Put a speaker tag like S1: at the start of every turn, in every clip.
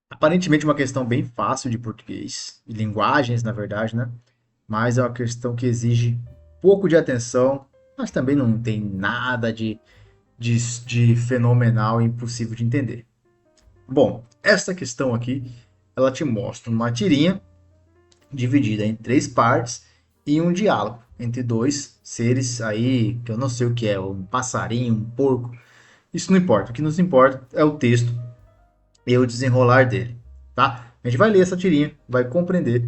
S1: Aparentemente uma questão bem fácil de português, e linguagens, na verdade, né? Mas é uma questão que exige pouco de atenção, mas também não tem nada de fenomenal e impossível de entender. Bom, essa questão aqui, ela te mostra uma tirinha dividida em três partes e um diálogo entre dois seres aí, que eu não sei o que é, um passarinho, um porco. Isso não importa. O que nos importa é o texto e o desenrolar dele, tá? A gente vai ler essa tirinha, vai compreender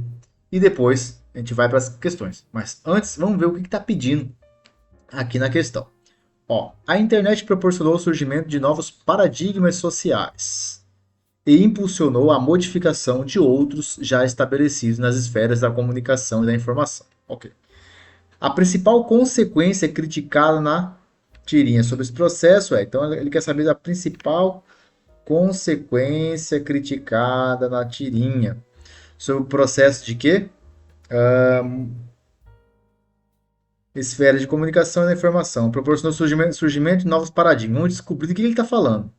S1: e depois a gente vai para as questões. Mas antes, vamos ver o que está pedindo aqui na questão. Ó, a internet proporcionou o surgimento de novos paradigmas sociais e impulsionou a modificação de outros já estabelecidos nas esferas da comunicação e da informação. Ok. A principal consequência criticada na tirinha sobre esse processo é, então ele quer saber da principal consequência criticada na tirinha sobre o processo de quê? Esfera de comunicação e da informação. Proporcionou surgimento de novos paradigmas. Vamos descobrir do que ele está falando,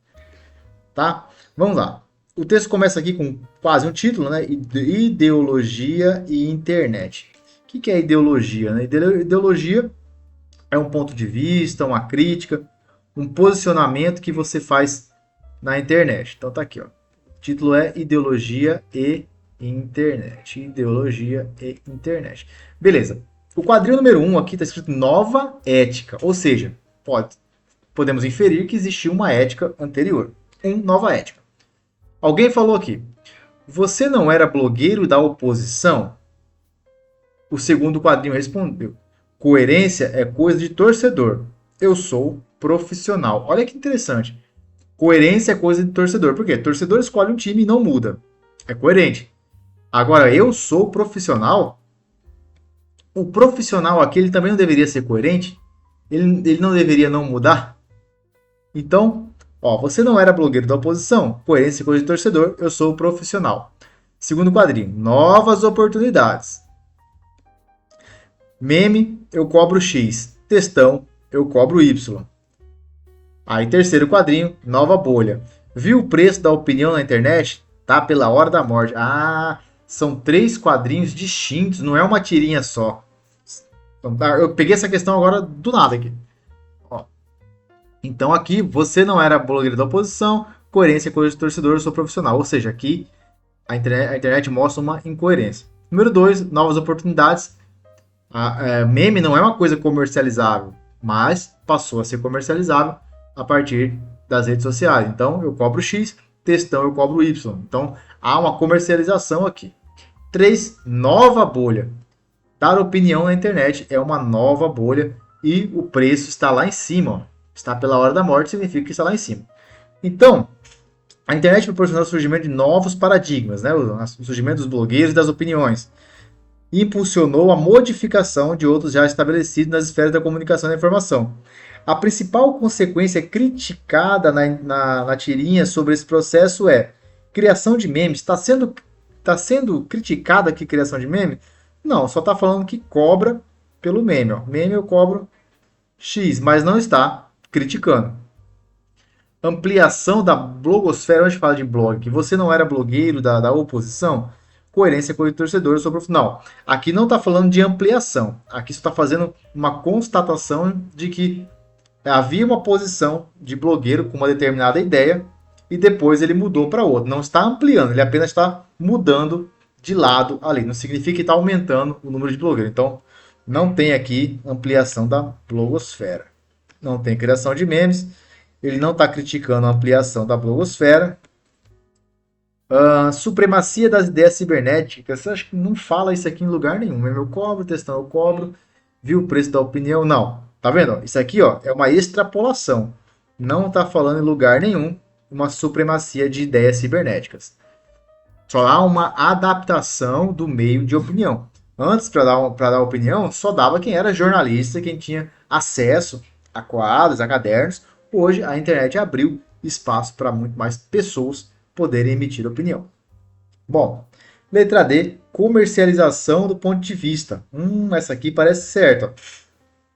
S1: tá? Vamos lá. O texto começa aqui com quase um título, né? Ideologia e internet. O que é ideologia? Né? Ideologia é um ponto de vista, uma crítica, um posicionamento que você faz na internet. Então tá aqui, ó. O título é Ideologia e Internet. Ideologia e Internet. Beleza. O quadril número 1 aqui está escrito nova ética, ou seja, podemos inferir que existiu uma ética anterior. Nova ética. Alguém falou aqui, você não era blogueiro da oposição? O segundo quadrinho respondeu, coerência é coisa de torcedor. Eu sou profissional. Olha que interessante. Coerência é coisa de torcedor. Por quê? Torcedor escolhe um time e não muda. É coerente. Agora, eu sou profissional. O profissional aqui ele também não deveria ser coerente? Ele não deveria não mudar? Então, ó, você não era blogueiro da oposição. Coerência é coisa de torcedor. Eu sou profissional. Segundo quadrinho. Novas oportunidades. Meme, eu cobro X. Textão, eu cobro Y. Aí, terceiro quadrinho, nova bolha. Viu o preço da opinião na internet? Tá pela hora da morte. Ah, são três quadrinhos distintos, não é uma tirinha só. Então, tá, eu peguei essa questão agora do nada aqui. Ó. Então aqui, você não era blogueiro da oposição, coerência é coisa de torcedor, eu sou profissional. Ou seja, aqui a internet mostra uma incoerência. Número 2, novas oportunidades. Meme não é uma coisa comercializável, mas passou a ser comercializável a partir das redes sociais. Então eu cobro X, textão eu cobro Y. Então há uma comercialização aqui. 3. Nova bolha. Dar opinião na internet é uma nova bolha e o preço está lá em cima. Ó. Está pela hora da morte, significa que está lá em cima. Então, a internet proporcionou o surgimento de novos paradigmas, né? O surgimento dos blogueiros e das opiniões e impulsionou a modificação de outros já estabelecidos nas esferas da comunicação e da informação. A principal consequência criticada na tirinha sobre esse processo é criação de memes. Está sendo criticada aqui criação de meme? Não, só está falando que cobra pelo meme. Ó. Meme eu cobro X, mas não está criticando. Ampliação da blogosfera, onde fala de blog, que você não era blogueiro da oposição, coerência com o torcedor sobre o. Não, aqui não está falando de ampliação. Aqui está fazendo uma constatação de que havia uma posição de blogueiro com uma determinada ideia e depois ele mudou para outra. Não está ampliando, ele apenas está mudando de lado ali. Não significa que está aumentando o número de blogueiros. Então, não tem aqui ampliação da blogosfera. Não tem criação de memes. Ele não está criticando a ampliação da blogosfera. Supremacia das ideias cibernéticas. Eu acho que não fala isso aqui em lugar nenhum. Eu cobro, textão eu cobro. Viu o preço da opinião? Não. Tá vendo? Isso aqui ó, é uma extrapolação. Não está falando em lugar nenhum uma supremacia de ideias cibernéticas. Só há uma adaptação do meio de opinião. Antes, para dar opinião, só dava quem era jornalista, quem tinha acesso a quadros, a cadernos. Hoje, a internet abriu espaço para muito mais pessoas poderem emitir opinião. Bom, letra D, comercialização do ponto de vista. Essa aqui parece certa.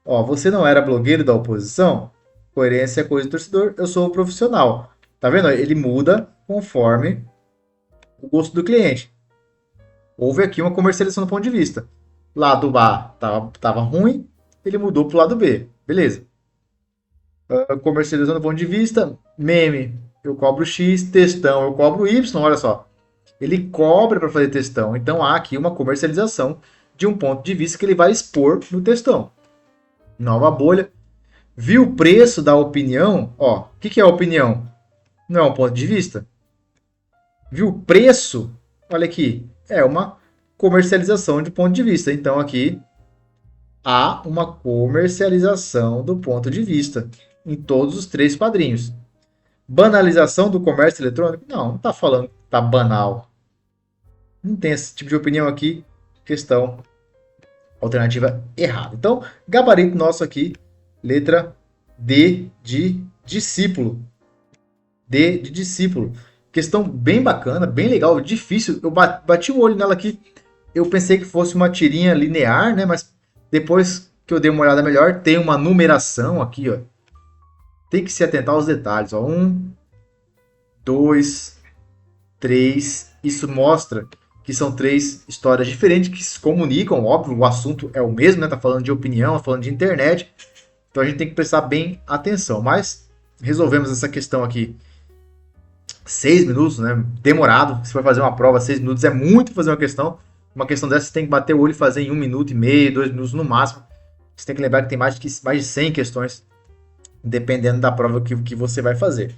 S1: Ó, você não era blogueiro da oposição? Coerência é coisa do torcedor, eu sou profissional. Tá vendo? Ele muda conforme o gosto do cliente. Houve aqui uma comercialização do ponto de vista. Lado A estava ruim, ele mudou para o lado B. Beleza. Comercialização do ponto de vista, meme, eu cobro X, textão, eu cobro Y, olha só. Ele cobra para fazer textão. Então há aqui uma comercialização de um ponto de vista que ele vai expor no textão. Nova bolha. Viu o preço da opinião? Ó, o que é a opinião? Não é um ponto de vista? Viu o preço? Olha aqui, é uma comercialização de ponto de vista. Então aqui há uma comercialização do ponto de vista em todos os 3 quadrinhos. Banalização do comércio eletrônico? Não está falando que está banal. Não tem esse tipo de opinião aqui. Questão alternativa errada. Então, gabarito nosso aqui, letra D de discípulo. D de discípulo. Questão bem bacana, bem legal, difícil. Eu bati o olho nela aqui. Eu pensei que fosse uma tirinha linear, né? Mas depois que eu dei uma olhada melhor, tem uma numeração aqui, ó. Tem que se atentar aos detalhes, ó. 1, 2, 3. Isso mostra que são 3 histórias diferentes que se comunicam, óbvio, o assunto é o mesmo, né? Tá falando de opinião, tá falando de internet. Então a gente tem que prestar bem atenção. Mas resolvemos essa questão aqui. 6 minutos, né? Demorado. Se for fazer uma prova, 6 minutos é muito fazer uma questão. Uma questão dessa você tem que bater o olho e fazer em 1 minuto e meio, 2 minutos no máximo. Você tem que lembrar que tem mais de 100 questões, dependendo da prova que você vai fazer.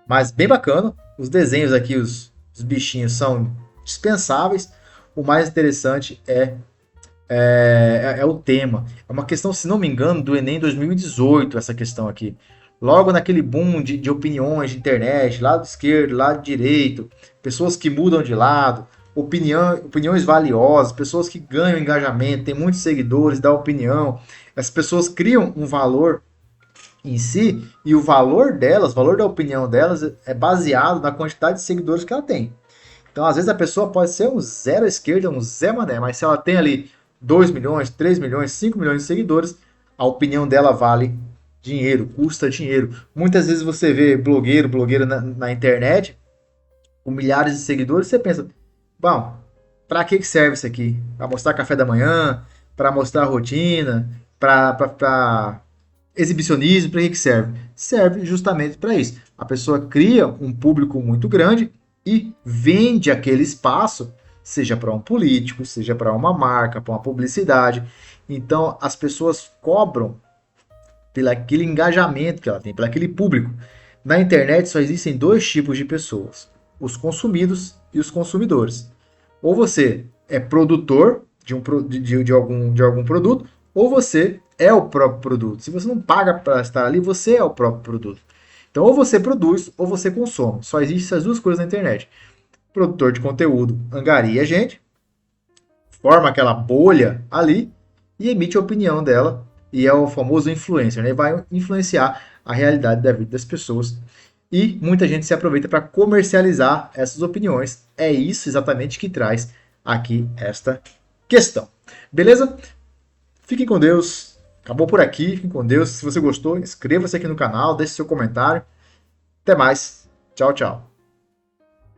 S1: Mas bem bacana. Os desenhos aqui, os bichinhos são dispensáveis. O mais interessante é o tema. É uma questão, se não me engano, do Enem 2018, essa questão aqui. Logo naquele boom de opiniões de internet, lado esquerdo, lado direito, pessoas que mudam de lado, opiniões valiosas, pessoas que ganham engajamento, têm muitos seguidores, dão opinião. As pessoas criam um valor em si e o valor delas, o valor da opinião delas é baseado na quantidade de seguidores que ela tem. Então, às vezes, a pessoa pode ser um zero à esquerda, um Zé Mané, mas se ela tem ali 2 milhões, 3 milhões, 5 milhões de seguidores, a opinião dela vale dinheiro, custa dinheiro. Muitas vezes você vê blogueira na internet com milhares de seguidores, você pensa, bom, para que serve isso aqui? Para mostrar café da manhã, para mostrar rotina, para exibicionismo, para que serve? Serve justamente para isso. A pessoa cria um público muito grande e vende aquele espaço, seja para um político, seja para uma marca, para uma publicidade. Então as pessoas cobram pelo aquele engajamento que ela tem, pelo aquele público. Na internet só existem 2 tipos de pessoas: os consumidos e os consumidores. Ou você é produtor de algum produto, ou você é o próprio produto. Se você não paga para estar ali, você é o próprio produto. Então, ou você produz ou você consome. Só existem essas 2 coisas na internet. O produtor de conteúdo angaria gente, forma aquela bolha ali e emite a opinião dela. E é o famoso influencer, né? Vai influenciar a realidade da vida das pessoas. E muita gente se aproveita para comercializar essas opiniões. É isso exatamente que traz aqui esta questão. Beleza? Fiquem com Deus. Acabou por aqui. Fiquem com Deus. Se você gostou, inscreva-se aqui no canal, deixe seu comentário. Até mais. Tchau, tchau.